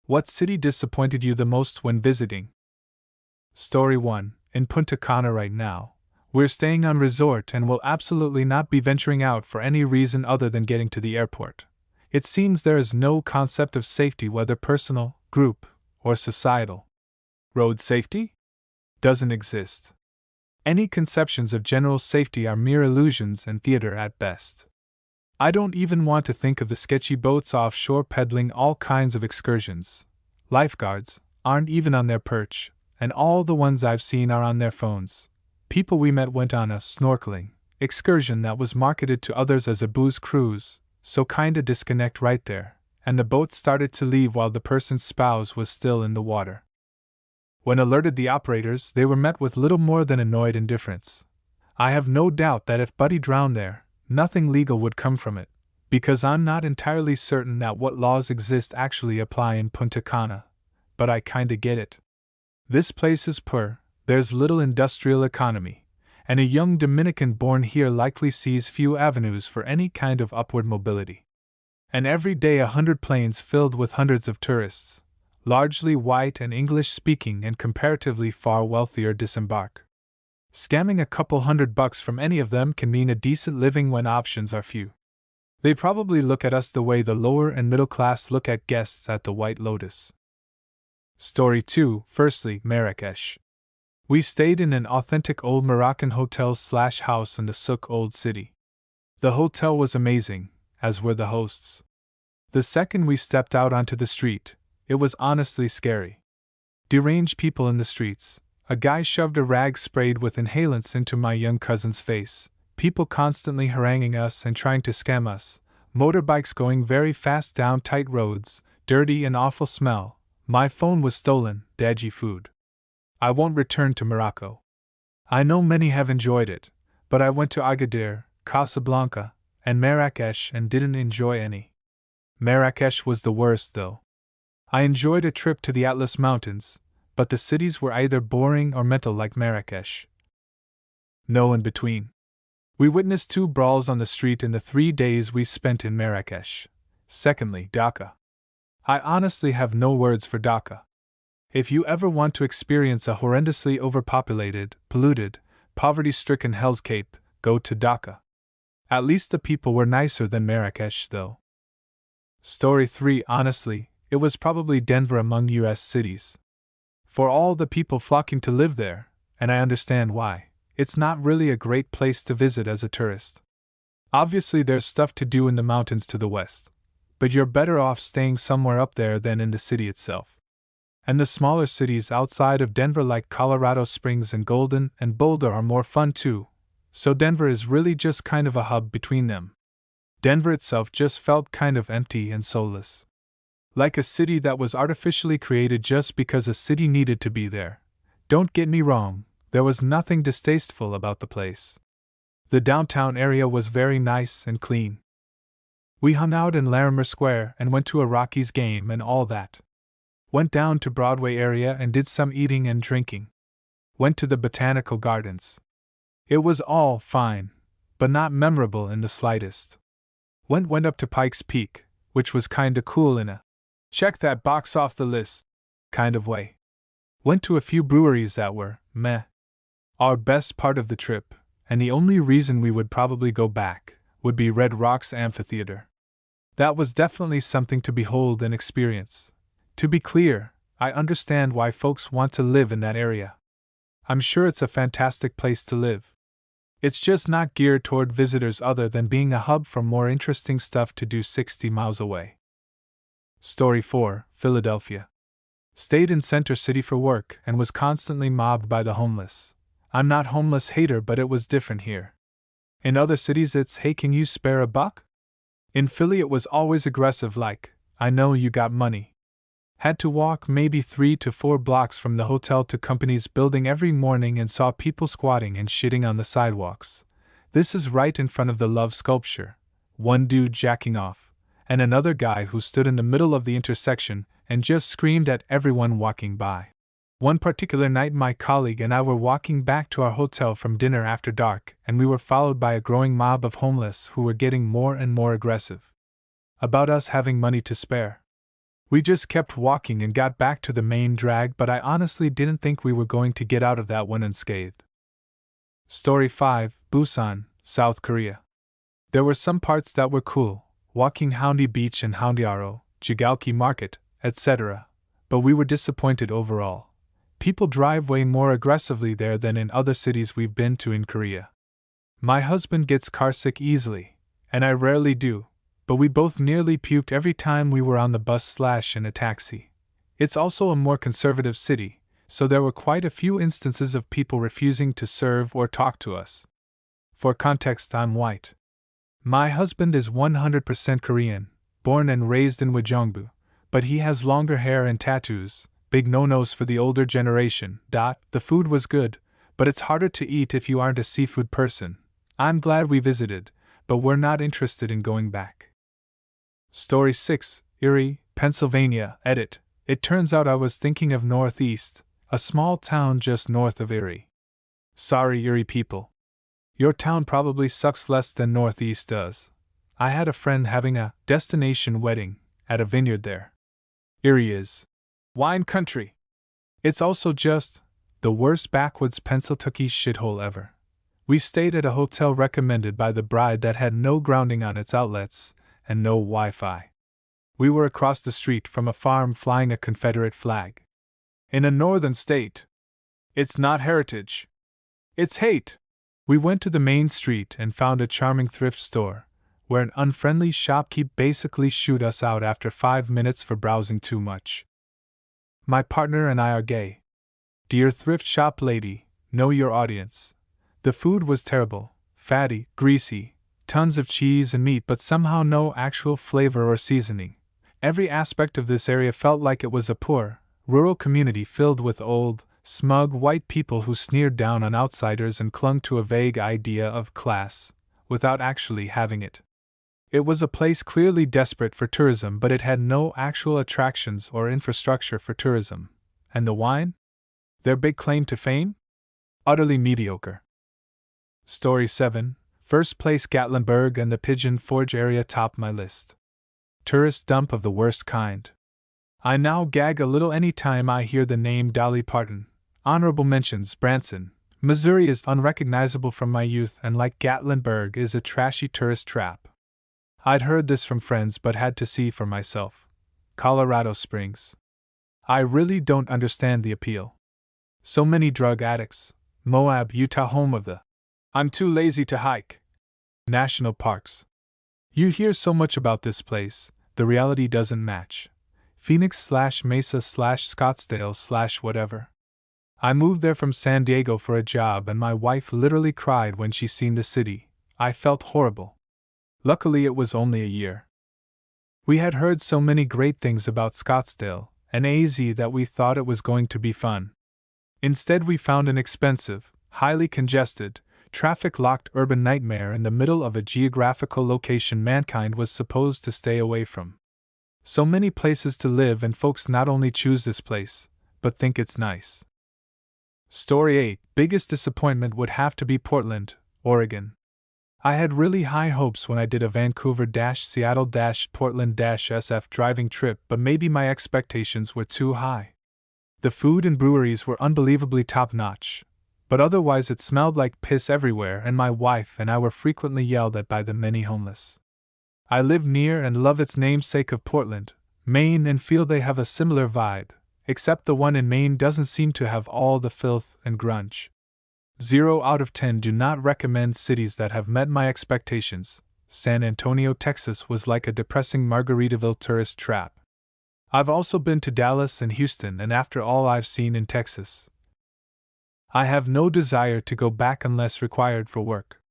What city disappointed you the most when visiting? Story 1. In Punta Cana right now. We're staying on resort and will absolutely not be venturing out for any reason other than getting to the airport. It seems there is no concept of safety, whether personal, group, or societal. Road safety? Doesn't exist. Any conceptions of general safety are mere illusions and theater at best. I don't even want to think of the sketchy boats offshore peddling all kinds of excursions. Lifeguards aren't even on their perch, and all the ones I've seen are on their phones. People we met went on a snorkeling excursion that was marketed to others as a booze cruise, so kinda disconnect right there, and the boat started to leave while the person's spouse was still in the water. When alerted the operators, they were met with little more than annoyed indifference. I have no doubt that if Buddy drowned there, nothing legal would come from it, because I'm not entirely certain that what laws exist actually apply in Punta Cana, but I kinda get it. This place is poor, there's little industrial economy, and a young Dominican born here likely sees few avenues for any kind of upward mobility. And every day 100 planes filled with hundreds of tourists, largely white and English-speaking and comparatively far wealthier, disembark. Scamming a couple $100 from any of them can mean a decent living when options are few. They probably look at us the way the lower and middle class look at guests at the White Lotus. Story 2. Firstly, Marrakesh. We stayed in an authentic old Moroccan hotel/house in the Souk Old City. The hotel was amazing, as were the hosts. The second we stepped out onto the street, it was honestly scary. Deranged people in the streets. A guy shoved a rag sprayed with inhalants into my young cousin's face, people constantly haranguing us and trying to scam us, motorbikes going very fast down tight roads, dirty and awful smell. My phone was stolen, dodgy food. I won't return to Morocco. I know many have enjoyed it, but I went to Agadir, Casablanca, and Marrakesh and didn't enjoy any. Marrakesh was the worst, though. I enjoyed a trip to the Atlas Mountains, but the cities were either boring or mental like Marrakesh. No in between. We witnessed 2 brawls on the street in the 3 days we spent in Marrakesh. Secondly, Dhaka. I honestly have no words for Dhaka. If you ever want to experience a horrendously overpopulated, polluted, poverty-stricken Hell's Cape, go to Dhaka. At least the people were nicer than Marrakesh, though. Story 3. Honestly, it was probably Denver among US cities. For all the people flocking to live there, and I understand why, it's not really a great place to visit as a tourist. Obviously there's stuff to do in the mountains to the west, but you're better off staying somewhere up there than in the city itself. And the smaller cities outside of Denver like Colorado Springs and Golden and Boulder are more fun too, so Denver is really just kind of a hub between them. Denver itself just felt kind of empty and soulless. Like a city that was artificially created just because a city needed to be there. Don't get me wrong, there was nothing distasteful about the place. The downtown area was very nice and clean. We hung out in Larimer Square and went to a Rockies game and all that. Went down to Broadway area and did some eating and drinking. Went to the Botanical Gardens. It was all fine, but not memorable in the slightest. Went up to Pikes Peak, which was kinda cool in a check that box off the list kind of way. Went to a few breweries that were meh. Our best part of the trip, and the only reason we would probably go back, would be Red Rocks Amphitheater. That was definitely something to behold and experience. To be clear, I understand why folks want to live in that area. I'm sure it's a fantastic place to live. It's just not geared toward visitors other than being a hub for more interesting stuff to do 60 miles away. Story 4. Philadelphia. Stayed in Center City for work and was constantly mobbed by the homeless. I'm not homeless hater, but it was different here. In other cities it's, hey, can you spare a buck? In Philly it was always aggressive like, I know you got money. Had to walk maybe 3 to 4 blocks from the hotel to company's building every morning and saw people squatting and shitting on the sidewalks. This is right in front of the Love sculpture. One dude jacking off, and another guy who stood in the middle of the intersection and just screamed at everyone walking by. One particular night my colleague and I were walking back to our hotel from dinner after dark, and we were followed by a growing mob of homeless who were getting more and more aggressive about us having money to spare. We just kept walking and got back to the main drag, but I honestly didn't think we were going to get out of that one unscathed. Story 5, Busan, South Korea. There were some parts that were cool, walking Haeundae Beach and Haeundae-aro, Jigaoki Market, etc., but we were disappointed overall. People drive way more aggressively there than in other cities we've been to in Korea. My husband gets carsick easily, and I rarely do, but we both nearly puked every time we were on the bus/in a taxi. It's also a more conservative city, so there were quite a few instances of people refusing to serve or talk to us. For context, I'm white. My husband is 100% Korean, born and raised in Wjeongbu, but he has longer hair and tattoos, big no-nos for the older generation. The food was good, but it's harder to eat if you aren't a seafood person. I'm glad we visited, but we're not interested in going back. Story 6, Erie, Pennsylvania, edit. It turns out I was thinking of Northeast, a small town just north of Erie. Sorry, Erie people. Your town probably sucks less than Northeast does. I had a friend having a destination wedding at a vineyard there. Erie is wine country. It's also just the worst backwoods Pennsylvania shithole ever. We stayed at a hotel recommended by the bride that had no grounding on its outlets and no Wi-Fi. We were across the street from a farm flying a Confederate flag. In a northern state. It's not heritage. It's hate. We went to the main street and found a charming thrift store, where an unfriendly shopkeep basically shooed us out after 5 minutes for browsing too much. My partner and I are gay. Dear thrift shop lady, know your audience. The food was terrible, fatty, greasy, tons of cheese and meat, but somehow no actual flavor or seasoning. Every aspect of this area felt like it was a poor, rural community filled with old, smug white people who sneered down on outsiders and clung to a vague idea of class, without actually having it. It was a place clearly desperate for tourism, but it had no actual attractions or infrastructure for tourism. And the wine? Their big claim to fame? Utterly mediocre. Story 7, first place Gatlinburg and the Pigeon Forge area top my list. Tourist dump of the worst kind. I now gag a little any time I hear the name Dolly Parton. Honorable mentions: Branson, Missouri is unrecognizable from my youth, and like Gatlinburg is a trashy tourist trap. I'd heard this from friends but had to see for myself. Colorado Springs. I really don't understand the appeal. So many drug addicts. Moab, Utah, home of the I'm too lazy to hike national parks. You hear so much about this place, the reality doesn't match. Phoenix/Mesa/Scottsdale/whatever. I moved there from San Diego for a job and my wife literally cried when she seen the city. I felt horrible. Luckily it was only a year. We had heard so many great things about Scottsdale and AZ that we thought it was going to be fun. Instead we found an expensive, highly congested, traffic-locked urban nightmare in the middle of a geographical location mankind was supposed to stay away from. So many places to live and folks not only choose this place, but think it's nice. Story 8, biggest disappointment would have to be Portland, Oregon. I had really high hopes when I did a Vancouver-Seattle-Portland-SF driving trip, but maybe my expectations were too high. The food and breweries were unbelievably top-notch, but otherwise it smelled like piss everywhere, and my wife and I were frequently yelled at by the many homeless. I live near and love its namesake of Portland, Maine, and feel they have a similar vibe, except the one in Maine doesn't seem to have all the filth and grunge. 0 out of 10 do not recommend cities that have met my expectations. San Antonio, Texas was like a depressing Margaritaville tourist trap. I've also been to Dallas and Houston, and after all I've seen in Texas, I have no desire to go back unless required for work.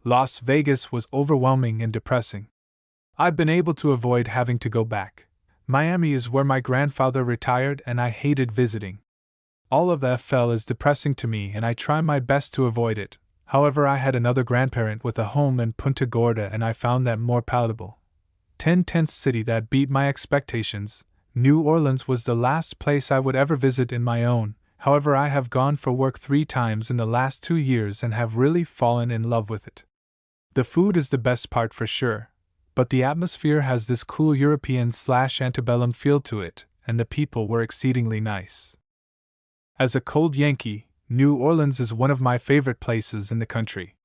Las Vegas was overwhelming and depressing. I've been able to avoid having to go back. Miami is where my grandfather retired and I hated visiting. All of the FL is depressing to me and I try my best to avoid it. However, I had another grandparent with a home in Punta Gorda and I found that more palatable. 10th city that beat my expectations. New Orleans was the last place I would ever visit in my own. However, I have gone for work 3 times in the last 2 years and have really fallen in love with it. The food is the best part for sure. but the atmosphere has this cool European/antebellum feel to it, and the people were exceedingly nice. As a cold Yankee, New Orleans is one of my favorite places in the country.